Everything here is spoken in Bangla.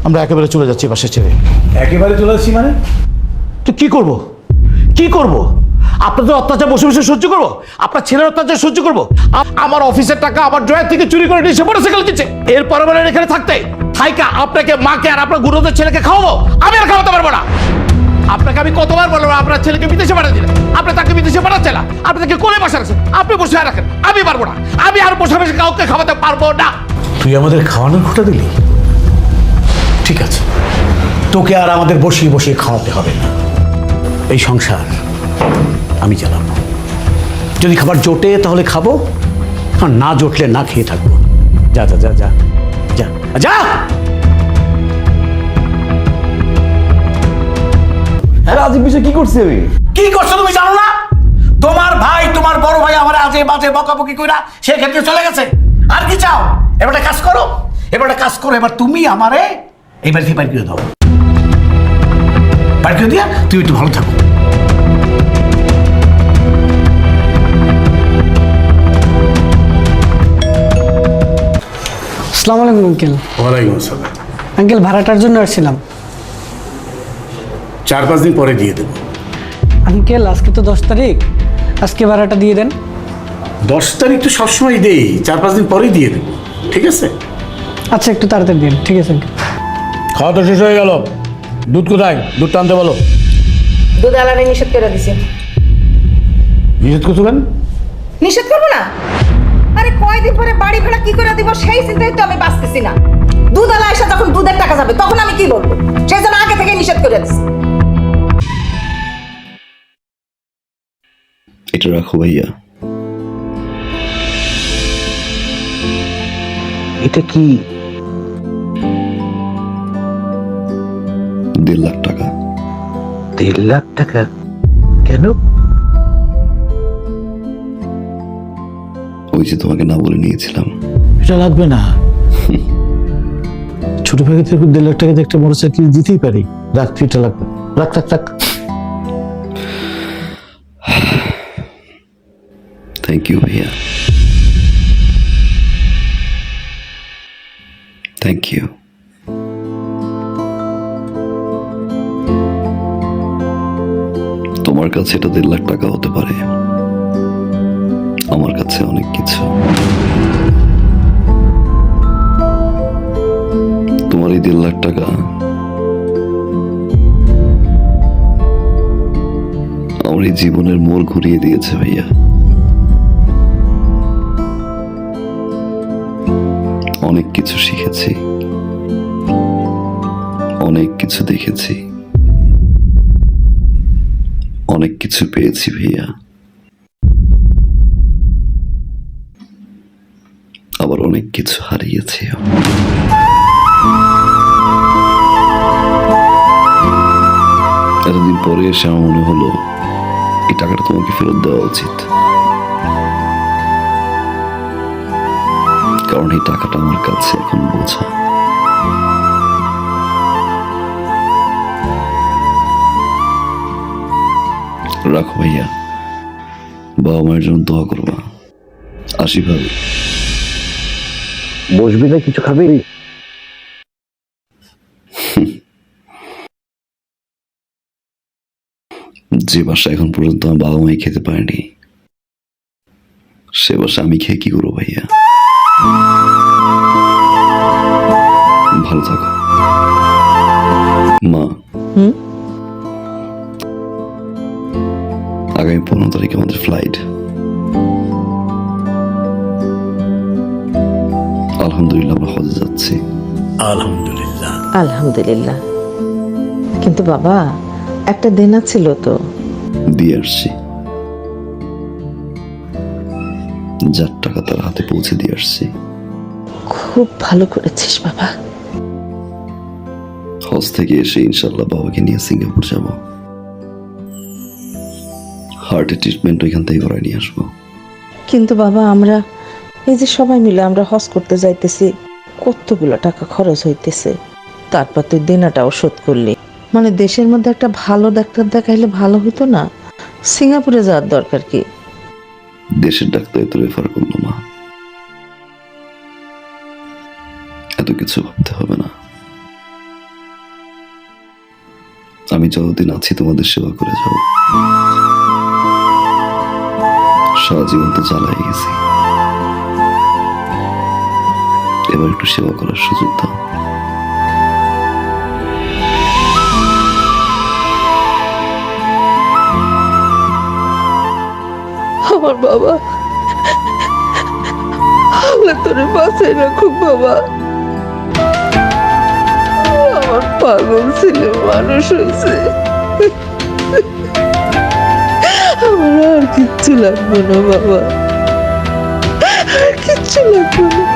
আমরা একেবারে চলে যাচ্ছি বাসা ছেড়ে। একেবারে চলে আসছি মানে? তো কি করব? কি করব? আপনাদের অত্যাচার বসে বসে সহ্য করবো? আপনার ছেলের অত্যাচার সহ্য করবো? আমার অফিসের টাকা আমার ড্রয়ার থেকে চুরি করে নিয়ে এসে মোটরসাইকেল কিনছে। এরপরে বলেন এখানে থাকতে থাইকা আপনাকে, মাকে আর আপনার গুরুদের ছেলেকে খাওয়াবো? আমি আর খাওয়াতে পারবো না। আপনাকে আমি কতবার বলবো আপনার ছেলেকে বিদেশে পাঠিয়ে দিলেন, আপনি তাকে বিদেশে পাঠাচ্ছেন না, আপনি তাকে কোলে বসে রাখছেন, আপনি বসে রাখেন। আমি পারবো না, আমি আর বসে বসে কাউকে খাওয়াতে পারবো না। তুই আমাদের খাওয়ানোর খোটা দিলি? ঠিক আছে, তোকে আর আমাদের বসিয়ে বসিয়ে খাওয়াতে হবে না। এই সংসার আমি চালাবো। যদি খাবার জোটে তাহলে খাবো, আর না জোটলে না খেয়ে থাকবো। যা যা যা যা যা যা। রাজীব বিষয় কি করছে? আমি কি করছো তুমি জানো না? তোমার ভাই, তোমার বড় ভাই আমার আজে বাজে বকাবকি কইরা সেক্ষেত্রে চলে গেছে। আর কি চাও? এবার একটা কাজ করো, এবার তুমি আমারে এবার থেকে বাইর করে দাও। বাইর করে দিয়া তুমি একটু ভালো থাকো। আসসালামু আলাইকুম আঙ্কেল। ওয়ালাইকুম আসসালাম। আঙ্কেল ভাড়াটার জন্য আসছিলাম। 4-5 দিন পরে দিয়ে দেবো। আঙ্কেল আজকে তো 10 তারিখ, আজকে ভাড়াটা দিয়ে দেন। 10 তারিখ তো সবসময় দেই, 4-5 দিন পরেই দিয়ে দেবো, ঠিক আছে? আচ্ছা একটু তাড়াতাড়ি দিন, ঠিক আছে আঙ্কেল। খাওয়া তো শেষ হয়ে গেল, দুধ কোথায়? দুধটা আনতে বলো। দুধ আলাদা নিষেধ করে দিছি। নিষেধ করছো কেন? নিষেধ করবো না? আরে কয়দিন পরে বাড়ি ভাড়া কি করে দিব সেই চিন্তায় তো আমি বাঁচতেছি না। দুধ আলা এসে যখন দুধের টাকা যাবে তখন আমি কি বলবো? সেই জন্য আগে থেকে নিষেধ করে দিছি। এটা রাখো ভাইয়া। এটা কি? 1.5 লাখ টাকা। 1.5 লাখ টাকা? কেন? ওই যে তোমাকে না বলে নিয়েছিলাম। এটা লাগবে না। ছোট ভাই থেকে 1.5 লাখ টাকা দিয়ে একটা মোটরসাইকেল দিতেই পারি। রাখ, তুই এটা লাগবে। রাখ রাখ রাখ। থ্যাংক ইউ ভাইয়া, থ্যাংক ইউ। তোমার কাছে এটা 1.5 লাখ টাকা হতে পারে, আমার কাছে অনেক কিছু। তোমার এই 1.5 লাখ টাকা আমার এই জীবনের মোড় ঘুরিয়ে দিয়েছে ভাইয়া। অনেক কিছু শিখেছি, অনেক কিছু দেখেছি, অনেক কিছু পেয়েছি ভাইয়া, আবার অনেক কিছু হারিয়েছি। এতদিন পরে এসে আমার মনে হলো এই টাকাটা তোমাকে ফেরত দেওয়া উচিত, কারণ এই টাকাটা আমার কাছে এখন বোঝা। রাখো ভাইয়া, বাবা মায়ের জন্য দোয়া করবা। আসি ভাবি। বসবি না, কিছু খাবি? যে বাসা এখন পর্যন্ত আমার বাবা মাই খেতে পারেনি, সে বাসা আমি খেয়ে কি করবো ভাইয়া? ভালো থাকো মা। আগামী 15 তারিখে আমাদের ফ্লাইট। আলহামদুলিল্লাহ আমরা হজে যাচ্ছি। আলহামদুলিল্লাহ। আলহামদুলিল্লাহ। কিন্তু বাবা একটা দেনা ছিল তো। দিয়ে আসছি, যার টাকা তার হাতে পৌঁছে দিয়ে আসছি। খুব ভালো করেছিস বাবা। হজ থেকে এসে ইনশাল্লাহ বাবাকে নিয়ে সিঙ্গাপুর যাব। হার্টের ট্রিটমেন্ট ওইখান থেকে করাই নিয়ে আসবো। কিন্তু বাবা আমরা এই যে সবাই মিলে আমরা হজ করতে যাইতেছি, কতগুলো টাকা খরচ হইতেছে, তারপর তুই দেনাটাও শোধ করলি। মানে দেশের মধ্যে একটা ভালো ডাক্তার দেখাইলে ভালো হইতো না? সিঙ্গাপুরে যাওয়ার দরকার কি? দেশের ডাক্তার তো রেফার করলো মা, এত কিছু ভাবতে হবে না। আমি যতদিন আছি তোমাদের সেবা করে যাব। সারা জীবন তো চালাই গেছি, এবার একটু সেবা করার সুযোগ দাও। আমার বাবা, আল্লাহ তোরে বাঁচাই রাখুক বাবা। আমার পাগল ছেলে মানুষ হয়েছে, আমার আর কিচ্ছু লাগবে না বাবা, আর কিচ্ছু লাগবে না।